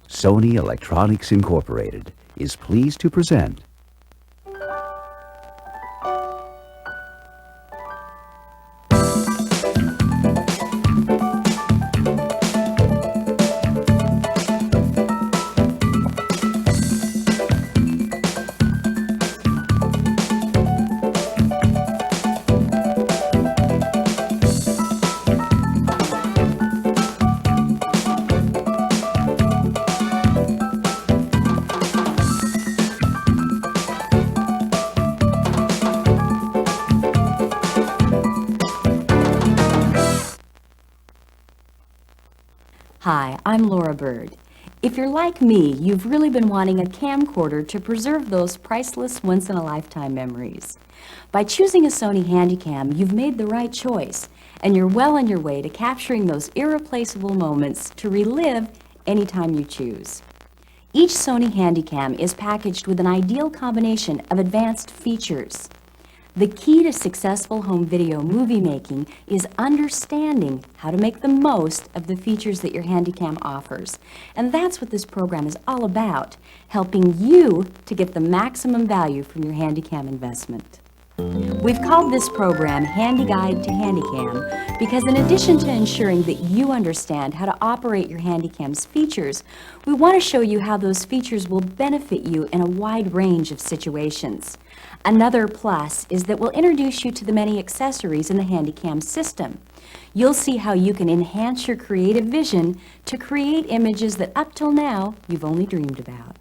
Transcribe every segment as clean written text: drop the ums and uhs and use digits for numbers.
Sony Electronics Incorporated is pleased to present Hi, I'm Laura Bird. If you're like me, you've really been wanting a camcorder to preserve those priceless once-in-a-lifetime memories. By choosing a Sony HandyCam, you've made the right choice, and you're well on your way to capturing those irreplaceable moments to relive anytime you choose. Each Sony HandyCam is packaged with an ideal combination of advanced features. The key to successful home video movie making is understanding how to make the most of the features that your HandyCam offers. And that's what this program is all about, helping you to get the maximum value from your HandyCam investment. We've called this program Handy Guide to HandyCam because in addition to ensuring that you understand how to operate your HandyCam's features, we want to show you how those features will benefit you in a wide range of situations. Another plus is that we'll introduce you to the many accessories in the HandyCam system. You'll see how you can enhance your creative vision to create images that up till now you've only dreamed about.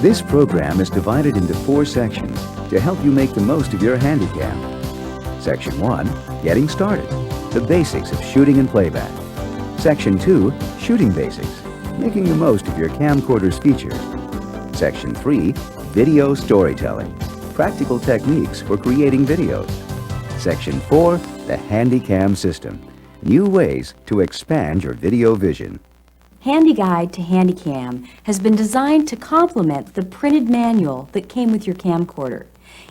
This program is divided into 4 sections to help you make the most of your HandyCam. Section 1, Getting Started, the basics of shooting and playback. Section 2, Shooting Basics, making the most of your camcorder's features. Section 3, Video Storytelling, practical techniques for creating videos. Section 4, the HandyCam system, new ways to expand your video vision. Handy Guide to HandyCam has been designed to complement the printed manual that came with your camcorder.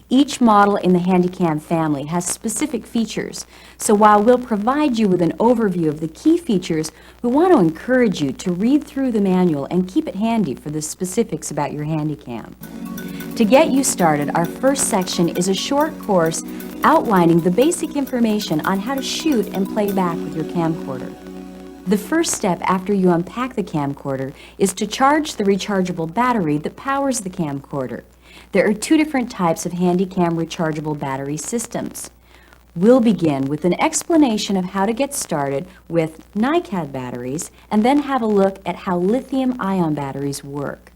Each model in the HandyCam family has specific features, so while we'll provide you with an overview of the key features, we want to encourage you to read through the manual and keep it handy for the specifics about your HandyCam. To get you started, our first section is a short course outlining the basic information on how to shoot and play back with your camcorder. The first step after you unpack the camcorder is to charge the rechargeable battery that powers the camcorder. There are 2 different types of HandyCam rechargeable battery systems. We'll begin with an explanation of how to get started with NiCad batteries and then have a look at how lithium-ion batteries work.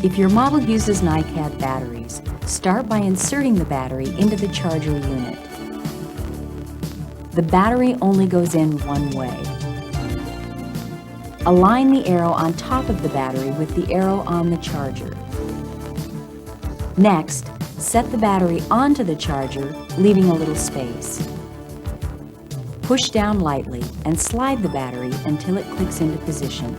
If your model uses NiCad batteries, start by inserting the battery into the charger unit. The battery only goes in one way. Align the arrow on top of the battery with the arrow on the charger. Next, set the battery onto the charger, leaving a little space. Push down lightly and slide the battery until it clicks into position.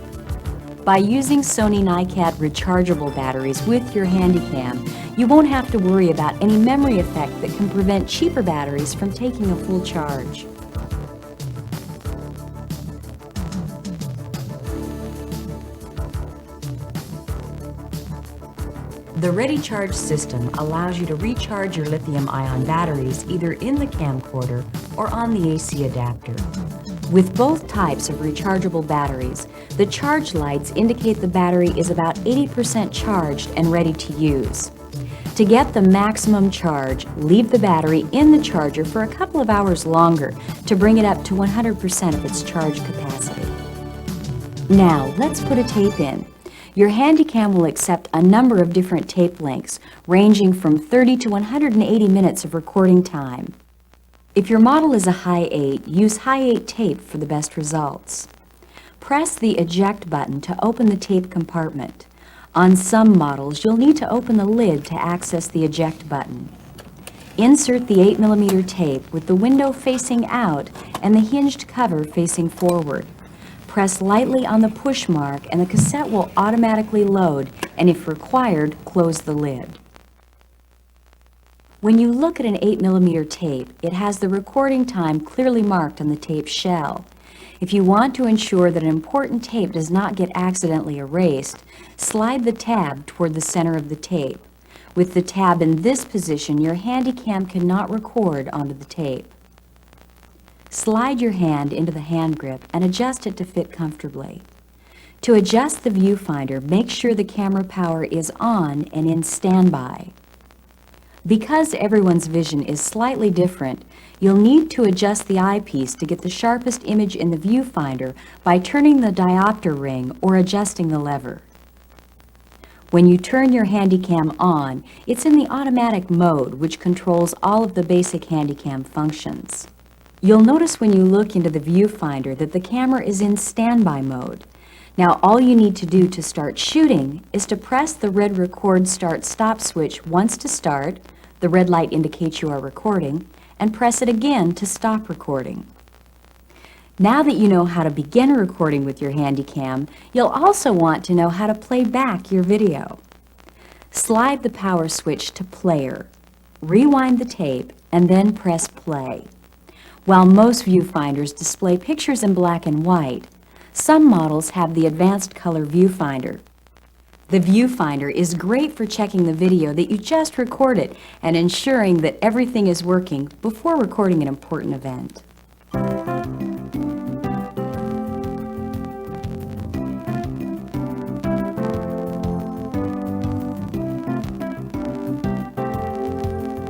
By using Sony NiCad rechargeable batteries with your HandyCam, you won't have to worry about any memory effect that can prevent cheaper batteries from taking a full charge. The Ready Charge system allows you to recharge your lithium-ion batteries either in the camcorder or on the AC adapter. With both types of rechargeable batteries, the charge lights indicate the battery is about 80% charged and ready to use. To get the maximum charge, leave the battery in the charger for a couple of hours longer to bring it up to 100% of its charge capacity. Now, let's put a tape in. Your HandyCam will accept a number of different tape lengths, ranging from 30 to 180 minutes of recording time. If your model is a high 8, use high 8 tape for the best results. Press the eject button to open the tape compartment. On some models, you'll need to open the lid to access the eject button. Insert the 8mm tape with the window facing out and the hinged cover facing forward. press lightly on the push mark and the cassette will automatically load, and if required, close the lid. When you look at an 8mm tape, it has the recording time clearly marked on the tape shell. If you want to ensure that an important tape does not get accidentally erased, slide the tab toward the center of the tape. With the tab in this position, your HandyCam cannot record onto the tape. Slide your hand into the hand grip and adjust it to fit comfortably. To adjust the viewfinder, make sure the camera power is on and in standby. Because everyone's vision is slightly different, you'll need to adjust the eyepiece to get the sharpest image in the viewfinder by turning the diopter ring or adjusting the lever. When you turn your HandyCam on, it's in the automatic mode, which controls all of the basic HandyCam functions. You'll notice when you look into the viewfinder that the camera is in standby mode. Now all you need to do to start shooting is to press the red record start stop switch once to start, the red light indicates you are recording, and press it again to stop recording. Now that you know how to begin recording with your HandyCam, you'll also want to know how to play back your video. Slide the power switch to player, rewind the tape, and then press play. While most viewfinders display pictures in black and white, some models have the advanced color viewfinder. The viewfinder is great for checking the video that you just recorded and ensuring that everything is working before recording an important event.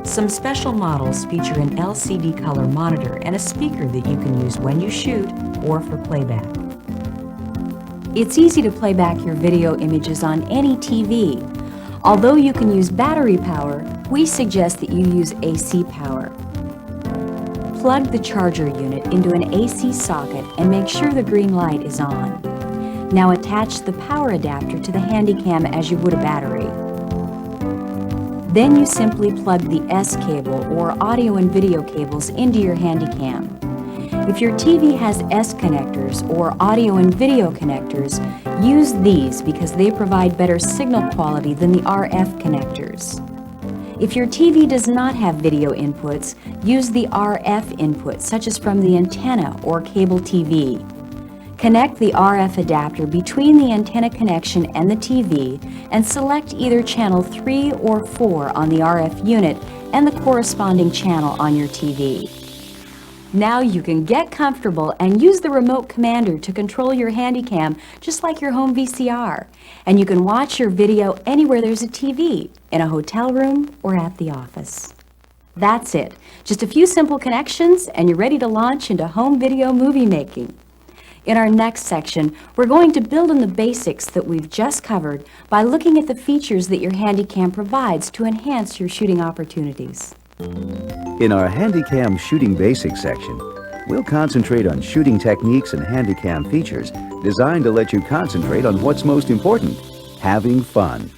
Some special models feature an LCD color monitor and a speaker that you can use when you shoot or for playback. It's easy to play back your video images on any TV. Although you can use battery power, we suggest that you use AC power. Plug the charger unit into an AC socket and make sure the green light is on. Now attach the power adapter to the HandyCam as you would a battery. Then you simply plug the S cable or audio and video cables into your HandyCam. If your TV has S connectors or audio and video connectors, use these because they provide better signal quality than the RF connectors. If your TV does not have video inputs, use the RF input, such as from the antenna or cable TV. Connect the RF adapter between the antenna connection and the TV and select either channel 3 or 4 on the RF unit and the corresponding channel on your TV. Now you can get comfortable and use the remote commander to control your HandyCam just like your home VCR. And you can watch your video anywhere there's a TV, in a hotel room or at the office. That's it. Just a few simple connections and you're ready to launch into home video movie making. In our next section, we're going to build on the basics that we've just covered by looking at the features that your HandyCam provides to enhance your shooting opportunities. In our HandyCam Shooting Basics section, we'll concentrate on shooting techniques and HandyCam features designed to let you concentrate on what's most important, having fun.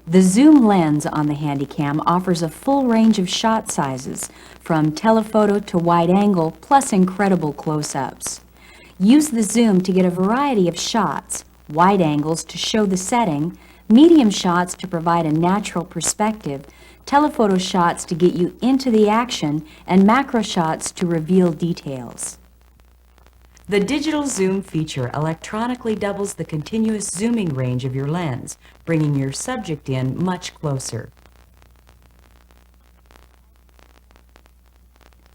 The zoom lens on the HandyCam offers a full range of shot sizes, from telephoto to wide angle, plus incredible close-ups. Use the zoom to get a variety of shots, wide angles to show the setting, medium shots to provide a natural perspective, telephoto shots to get you into the action, and macro shots to reveal details. The digital zoom feature electronically doubles the continuous zooming range of your lens, bringing your subject in much closer.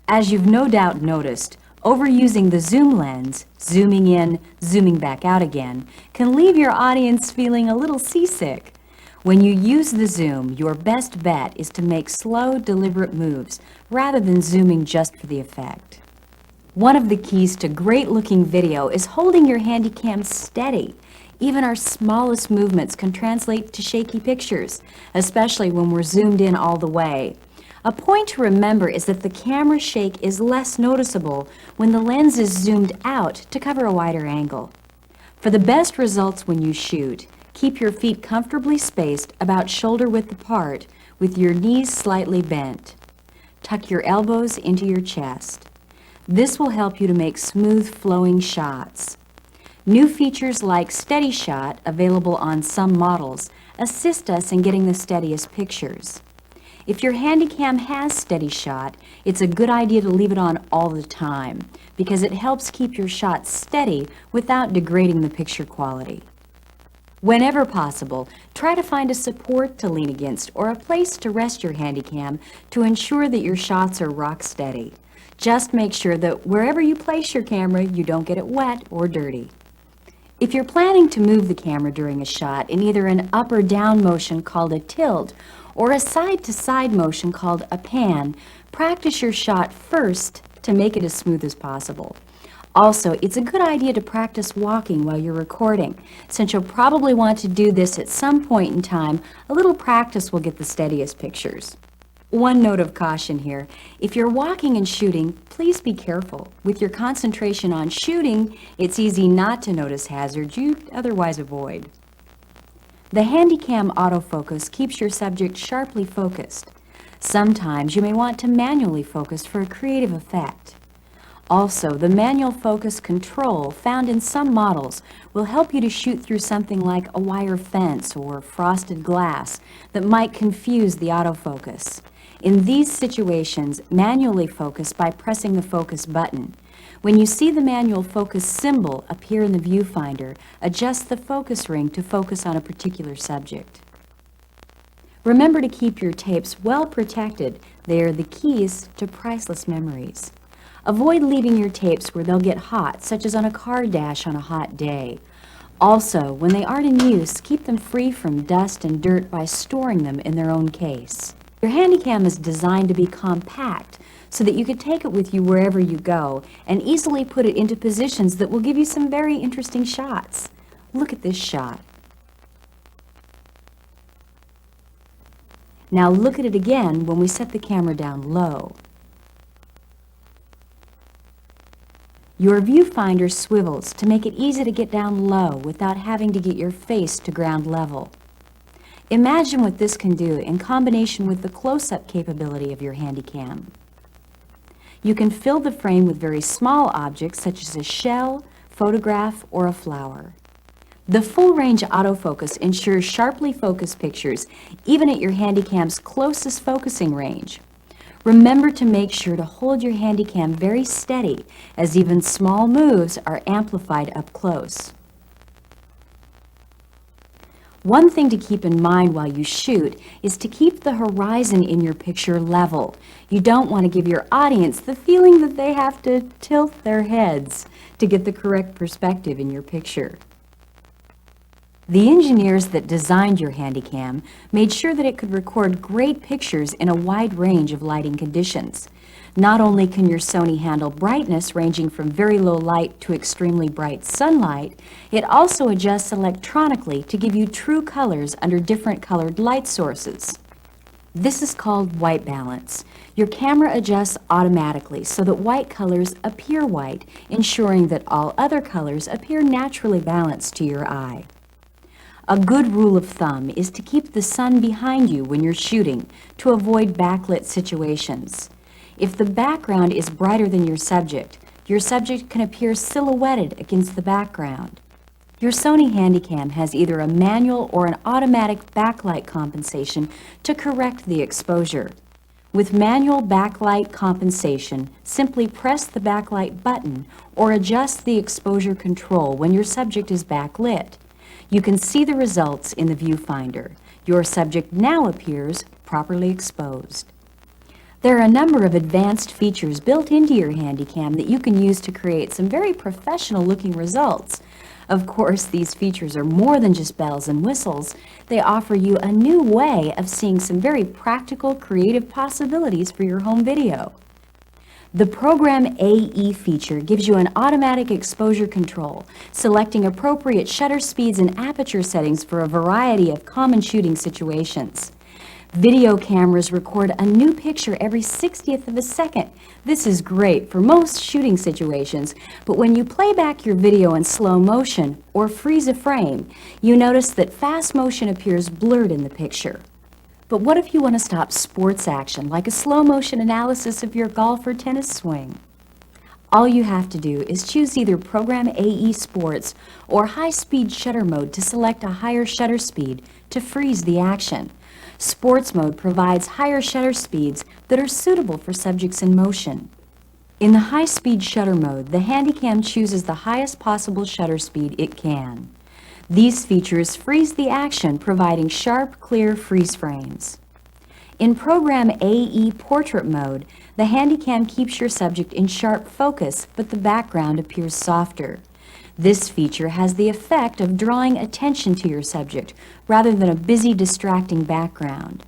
As you've no doubt noticed, overusing the zoom lens, zooming in, zooming back out again, can leave your audience feeling a little seasick. When you use the zoom, your best bet is to make slow, deliberate moves rather than zooming just for the effect. One of the keys to great-looking video is holding your HandyCam steady. Even our smallest movements can translate to shaky pictures, especially when we're zoomed in all the way. A point to remember is that the camera shake is less noticeable when the lens is zoomed out to cover a wider angle. For the best results when you shoot, keep your feet comfortably spaced about shoulder-width apart with your knees slightly bent. Tuck your elbows into your chest. This will help you to make smooth flowing shots. New features like Steady Shot, available on some models, assist us in getting the steadiest pictures. If your HandyCam has Steady Shot, it's a good idea to leave it on all the time because it helps keep your shots steady without degrading the picture quality. Whenever possible, try to find a support to lean against or a place to rest your HandyCam to ensure that your shots are rock steady. Just make sure that wherever you place your camera, you don't get it wet or dirty. If you're planning to move the camera during a shot in either an up or down motion called a tilt or a side-to-side motion called a pan, practice your shot first to make it as smooth as possible. Also, it's a good idea to practice walking while you're recording. Since you'll probably want to do this at some point in time, a little practice will get the steadiest pictures. One note of caution here. If you're walking and shooting, please be careful. With your concentration on shooting, it's easy not to notice hazards you'd otherwise avoid. The HandyCam autofocus keeps your subject sharply focused. Sometimes you may want to manually focus for a creative effect. Also, the manual focus control found in some models will help you to shoot through something like a wire fence or frosted glass that might confuse the autofocus. In these situations, manually focus by pressing the focus button. When you see the manual focus symbol appear in the viewfinder, adjust the focus ring to focus on a particular subject. Remember to keep your tapes well protected. They are the keys to priceless memories. Avoid leaving your tapes where they'll get hot, such as on a car dash on a hot day. Also, when they aren't in use, keep them free from dust and dirt by storing them in their own case. Your HandyCam is designed to be compact so that you can take it with you wherever you go and easily put it into positions that will give you some very interesting shots. Look at this shot. Now look at it again when we set the camera down low. Your viewfinder swivels to make it easy to get down low without having to get your face to ground level. Imagine what this can do in combination with the close-up capability of your HandyCam. You can fill the frame with very small objects such as a shell, photograph, or a flower. The full-range autofocus ensures sharply focused pictures even at your HandyCam's closest focusing range. Remember to make sure to hold your HandyCam very steady, as even small moves are amplified up close. One thing to keep in mind while you shoot is to keep the horizon in your picture level. You don't want to give your audience the feeling that they have to tilt their heads to get the correct perspective in your picture. The engineers that designed your HandyCam made sure that it could record great pictures in a wide range of lighting conditions. Not only can your Sony handle brightness ranging from very low light to extremely bright sunlight, it also adjusts electronically to give you true colors under different colored light sources. This is called white balance. Your camera adjusts automatically so that white colors appear white, ensuring that all other colors appear naturally balanced to your eye. A good rule of thumb is to keep the sun behind you when you're shooting to avoid backlit situations. If the background is brighter than your subject can appear silhouetted against the background. Your Sony HandyCam has either a manual or an automatic backlight compensation to correct the exposure. With manual backlight compensation, simply press the backlight button or adjust the exposure control when your subject is backlit. You can see the results in the viewfinder. Your subject now appears properly exposed. There are a number of advanced features built into your HandyCam that you can use to create some very professional-looking results. Of course, these features are more than just bells and whistles. They offer you a new way of seeing some very practical, creative possibilities for your home video. The Program AE feature gives you an automatic exposure control, selecting appropriate shutter speeds and aperture settings for a variety of common shooting situations. Video cameras record a new picture every 60th of a second. This is great for most shooting situations, but when you play back your video in slow motion or freeze a frame, you notice that fast motion appears blurred in the picture. But what if you want to stop sports action, like a slow motion analysis of your golf or tennis swing? All you have to do is choose either Program AE Sports or High-Speed Shutter Mode to select a higher shutter speed to freeze the action. Sports Mode provides higher shutter speeds that are suitable for subjects in motion. In the high-speed shutter mode, the HandyCam chooses the highest possible shutter speed it can. These features freeze the action, providing sharp, clear freeze frames. In Program AE Portrait Mode, the HandyCam keeps your subject in sharp focus, but the background appears softer. This feature has the effect of drawing attention to your subject, rather than a busy, distracting background.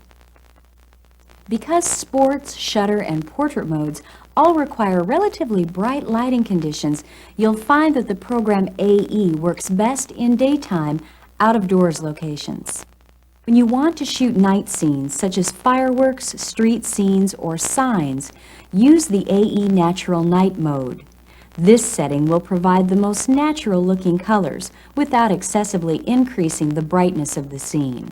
Because sports, shutter, and portrait modes all require relatively bright lighting conditions, you'll find that the Program AE works best in daytime, out-of-doors locations. When you want to shoot night scenes, such as fireworks, street scenes, or signs, use the AE Natural Night Mode. This setting will provide the most natural-looking colors without excessively increasing the brightness of the scene.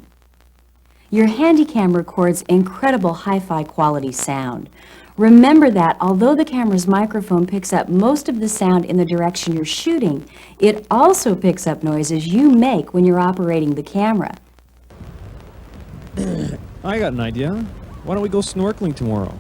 Your HandyCam records incredible hi-fi quality sound. Remember that although the camera's microphone picks up most of the sound in the direction you're shooting, it also picks up noises you make when you're operating the camera. I got an idea. Why don't we go snorkeling tomorrow?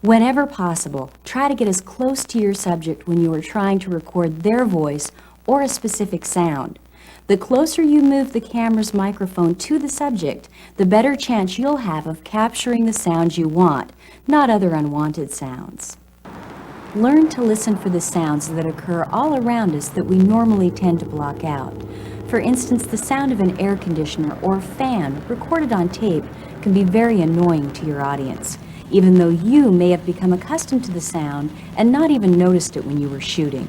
Whenever possible, try to get as close to your subject when you are trying to record their voice or a specific sound. The closer you move the camera's microphone to the subject, the better chance you'll have of capturing the sounds you want, not other unwanted sounds. Learn to listen for the sounds that occur all around us that we normally tend to block out. For instance, the sound of an air conditioner or fan recorded on tape can be very annoying to your audience, even though you may have become accustomed to the sound and not even noticed it when you were shooting.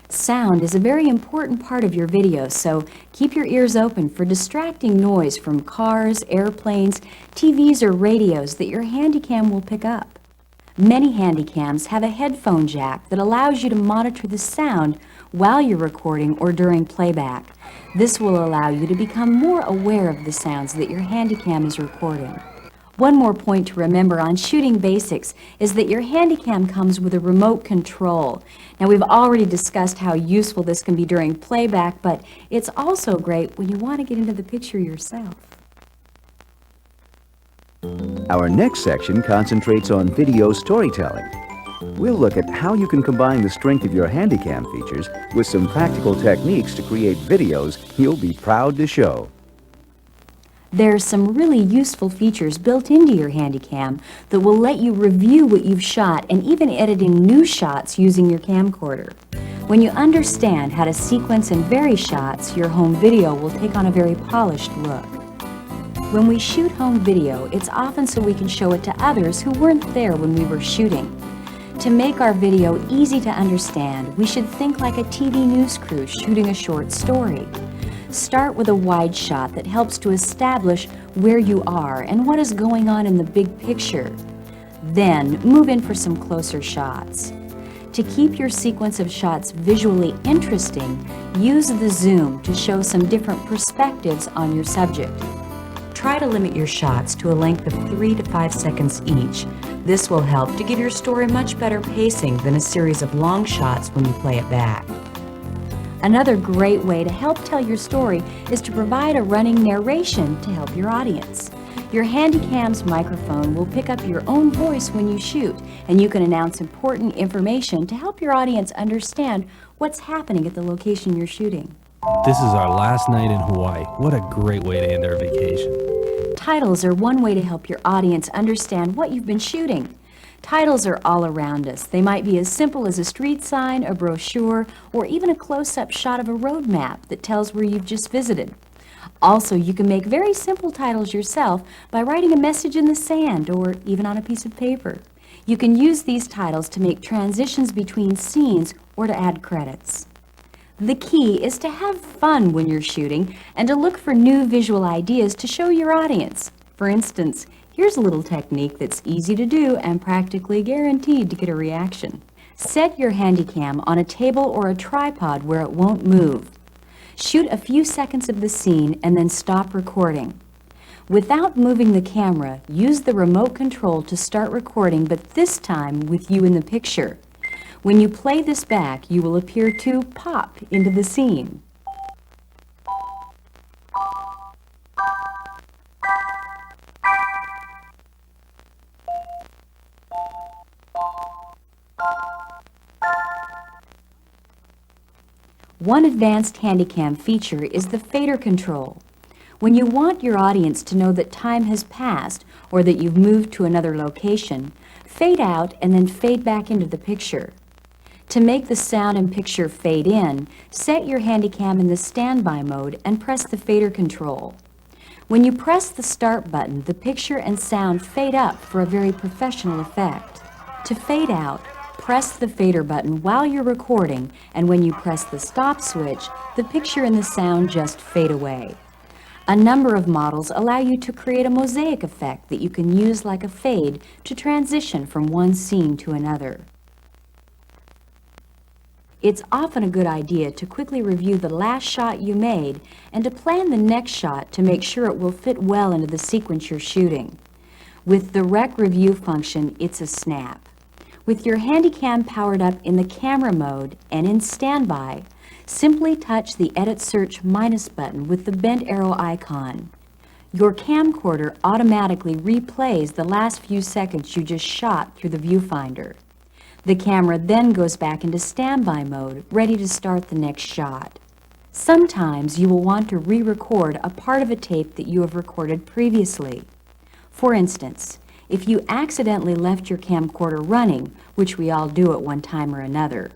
Sound is a very important part of your video, so keep your ears open for distracting noise from cars, airplanes, TVs, or radios that your HandyCam will pick up. Many HandyCams have a headphone jack that allows you to monitor the sound while you're recording or during playback. This will allow you to become more aware of the sounds that your HandyCam is recording. One more point to remember on shooting basics is that your HandyCam comes with a remote control. Now, we've already discussed how useful this can be during playback, but it's also great when you want to get into the picture yourself. Our next section concentrates on video storytelling. We'll look at how you can combine the strength of your HandyCam features with some practical techniques to create videos you'll be proud to show. There are some really useful features built into your HandyCam that will let you review what you've shot and even editing new shots using your camcorder. When you understand how to sequence and vary shots, your home video will take on a very polished look. When we shoot home video, it's often so we can show it to others who weren't there when we were shooting. To make our video easy to understand, we should think like a TV news crew shooting a short story. Start with a wide shot that helps to establish where you are and what is going on in the big picture. Then move in for some closer shots. To keep your sequence of shots visually interesting, use the zoom to show some different perspectives on your subject. Try to limit your shots to a length of 3 to 5 seconds each. This will help to give your story much better pacing than a series of long shots when you play it back. Another great way to help tell your story is to provide a running narration to help your audience. Your HandyCam's microphone will pick up your own voice when you shoot, and you can announce important information to help your audience understand what's happening at the location you're shooting. This is our last night in Hawaii. What a great way to end our vacation. Titles are one way to help your audience understand what you've been shooting. Titles are all around us. They might be as simple as a street sign, a brochure, or even a close-up shot of a road map that tells where you've just visited. Also, you can make very simple titles yourself by writing a message in the sand or even on a piece of paper. You can use these titles to make transitions between scenes or to add credits. The key is to have fun when you're shooting and to look for new visual ideas to show your audience. For instance, here's a little technique that's easy to do and practically guaranteed to get a reaction. Set your HandyCam on a table or a tripod where it won't move. Shoot a few seconds of the scene and then stop recording. Without moving the camera, use the remote control to start recording, but this time with you in the picture. When you play this back, you will appear to pop into the scene. One advanced HandyCam feature is the fader control. When you want your audience to know that time has passed or that you've moved to another location, fade out and then fade back into the picture. To make the sound and picture fade in, set your HandyCam in the standby mode and press the fader control. When you press the start button, the picture and sound fade up for a very professional effect. To fade out, press the fader button while you're recording, and when you press the stop switch, the picture and the sound just fade away. A number of models allow you to create a mosaic effect that you can use like a fade to transition from one scene to another. It's often a good idea to quickly review the last shot you made and to plan the next shot to make sure it will fit well into the sequence you're shooting. With the Rec Review function, it's a snap. With your HandyCam powered up in the camera mode and in standby, simply touch the Edit Search minus button with the bent arrow icon. Your camcorder automatically replays the last few seconds you just shot through the viewfinder. The camera then goes back into standby mode, ready to start the next shot. Sometimes you will want to re-record a part of a tape that you have recorded previously. For instance, if you accidentally left your camcorder running, which we all do at one time or another.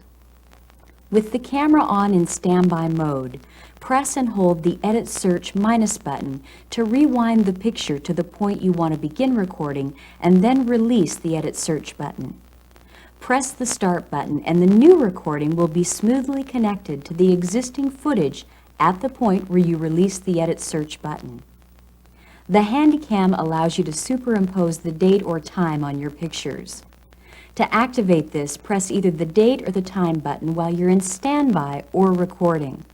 With the camera on in standby mode, press and hold the Edit Search minus button to rewind the picture to the point you want to begin recording and then release the Edit Search button. Press the Start button and the new recording will be smoothly connected to the existing footage at the point where you release the Edit Search button. The HandyCam allows you to superimpose the date or time on your pictures. To activate this, press either the date or the time button while you're in standby or recording.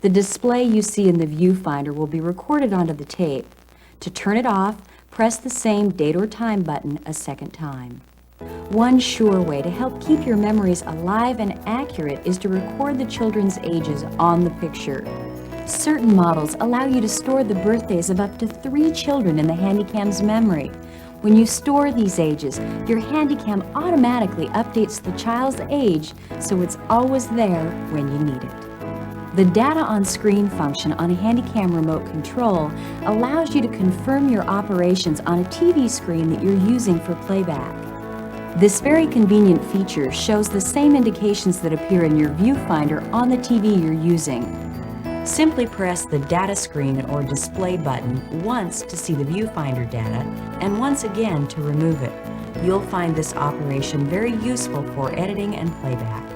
The display you see in the viewfinder will be recorded onto the tape. To turn it off, press the same date or time button a second time. One sure way to help keep your memories alive and accurate is to record the children's ages on the picture. Certain models allow you to store the birthdays of up to 3 children in the HandyCam's memory. When you store these ages, your HandyCam automatically updates the child's age so it's always there when you need it. The Data on Screen function on a HandyCam remote control allows you to confirm your operations on a TV screen that you're using for playback. This very convenient feature shows the same indications that appear in your viewfinder on the TV you're using. Simply press the Data Screen or Display button once to see the viewfinder data and once again to remove it. You'll find this operation very useful for editing and playback.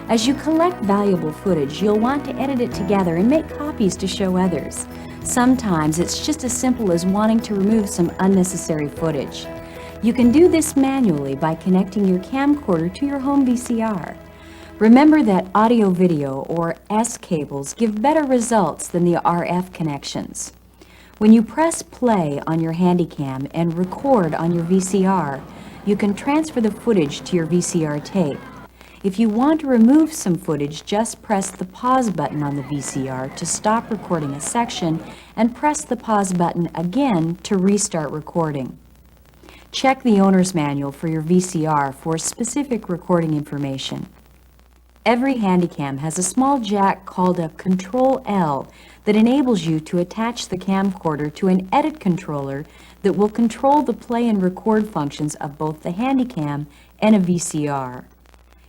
As you collect valuable footage, you'll want to edit it together and make copies to show others. Sometimes it's just as simple as wanting to remove some unnecessary footage. You can do this manually by connecting your camcorder to your home VCR. Remember that audio-video or S cables give better results than the RF connections. When you press play on your HandyCam and record on your VCR, you can transfer the footage to your VCR tape. If you want to remove some footage, just press the pause button on the VCR to stop recording a section and press the pause button again to restart recording. Check the owner's manual for your VCR for specific recording information. Every HandyCam has a small jack called a Control-L that enables you to attach the camcorder to an edit controller that will control the play and record functions of both the HandyCam and a VCR.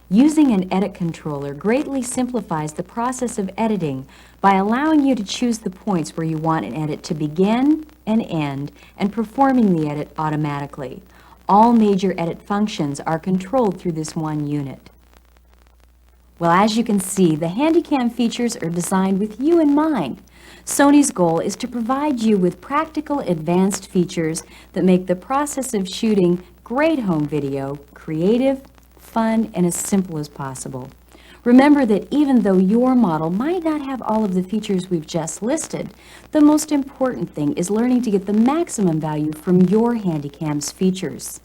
Using an edit controller greatly simplifies the process of editing by allowing you to choose the points where you want an edit to begin and end and performing the edit automatically. All major edit functions are controlled through this one unit. Well, as you can see, the HandyCam features are designed with you in mind. Sony's goal is to provide you with practical, advanced features that make the process of shooting great home video creative, fun, and as simple as possible. Remember that even though your model might not have all of the features we've just listed, the most important thing is learning to get the maximum value from your HandyCam's features.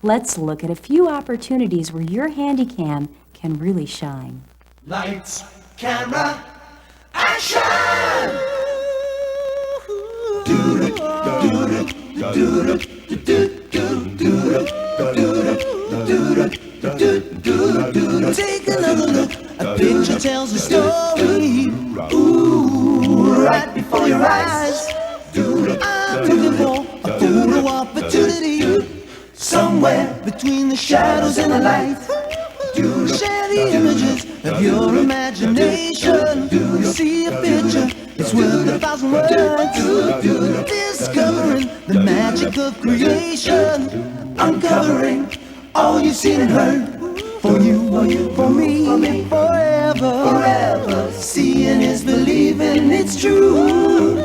Let's look at a few opportunities where your HandyCam can really shine. Lights, camera, action! Take another look, a picture tells a story. Ooh, right before your eyes. I'm looking for a photo opportunity. Somewhere between the shadows and the light. Share the images of your imagination. See a picture, it's worth 1,000 words. Discovering the magic of creation. Uncovering all you've seen and heard. For you, for me, forever. Seeing is believing, it's true.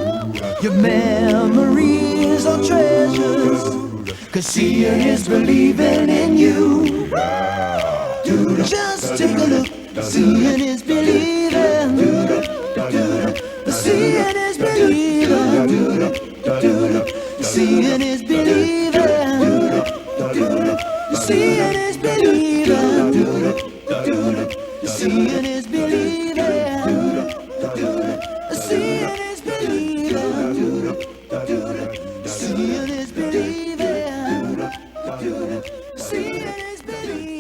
Your memories are treasures. 'Cause seeing is believing in you. Just take a look, seeing is believing. Seeing is believing. Seeing is believing. Seeing is believing. Seeing is believing. Seeing is believing. Seeing is believing. Seeing is believing.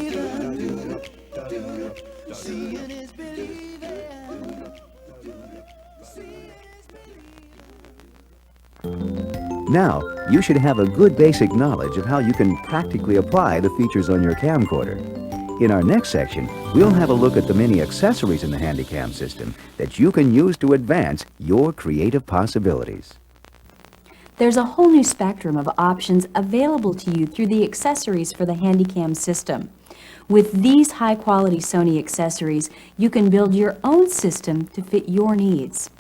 Seeing is believing. Now, you should have a good basic knowledge of how you can practically apply the features on your camcorder. In our next section, we'll have a look at the many accessories in the HandyCam system that you can use to advance your creative possibilities. There's a whole new spectrum of options available to you through the accessories for the HandyCam system. With these high-quality Sony accessories, you can build your own system to fit your needs.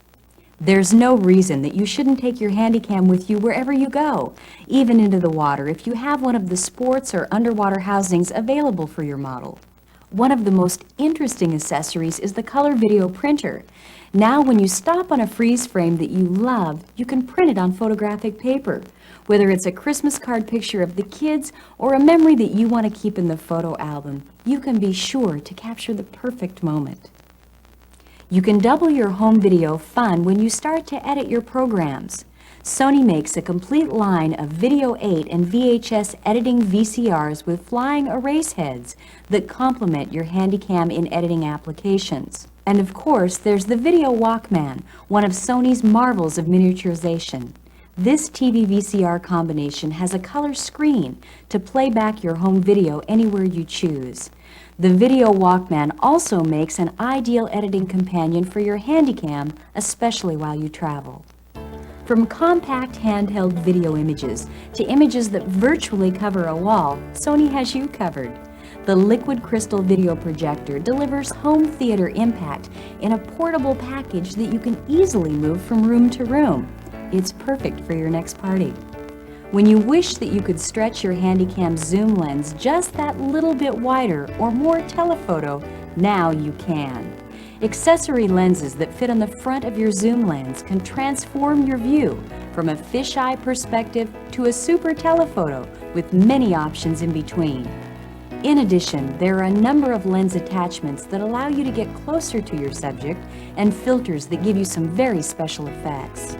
There's no reason that you shouldn't take your HandyCam with you wherever you go, even into the water if you have one of the sports or underwater housings available for your model. One of the most interesting accessories is the color video printer. Now when you stop on a freeze frame that you love, you can print it on photographic paper. Whether it's a Christmas card picture of the kids or a memory that you want to keep in the photo album, you can be sure to capture the perfect moment. You can double your home video fun when you start to edit your programs. Sony makes a complete line of Video 8 and VHS editing VCRs with flying erase heads that complement your HandyCam in editing applications. And of course, there's the Video Walkman, one of Sony's marvels of miniaturization. This TV VCR combination has a color screen to play back your home video anywhere you choose. The Video Walkman also makes an ideal editing companion for your HandyCam, especially while you travel. From compact handheld video images to images that virtually cover a wall, Sony has you covered. The liquid crystal video projector delivers home theater impact in a portable package that you can easily move from room to room. It's perfect for your next party. When you wish that you could stretch your HandyCam zoom lens just that little bit wider or more telephoto, now you can. Accessory lenses that fit on the front of your zoom lens can transform your view from a fisheye perspective to a super telephoto with many options in between. In addition, there are a number of lens attachments that allow you to get closer to your subject and filters that give you some very special effects.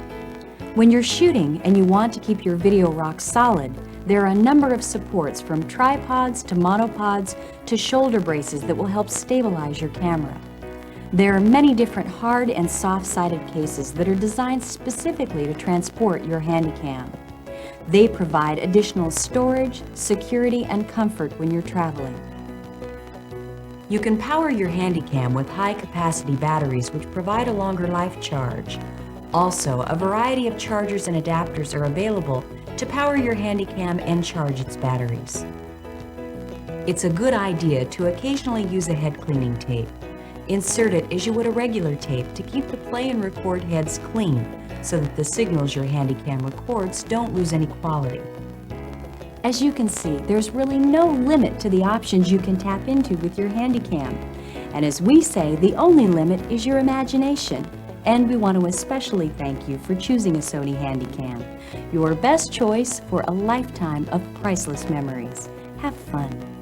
When you're shooting and you want to keep your video rock solid, there are a number of supports from tripods to monopods to shoulder braces that will help stabilize your camera. There are many different hard and soft-sided cases that are designed specifically to transport your HandyCam. They provide additional storage, security, and comfort when you're traveling. You can power your HandyCam with high-capacity batteries which provide a longer life charge. Also, a variety of chargers and adapters are available to power your HandyCam and charge its batteries. It's a good idea to occasionally use a head cleaning tape. Insert it as you would a regular tape to keep the play and record heads clean so that the signals your HandyCam records don't lose any quality. As you can see, there's really no limit to the options you can tap into with your HandyCam. And as we say, the only limit is your imagination. And we want to especially thank you for choosing a Sony HandyCam, your best choice for a lifetime of priceless memories. Have fun.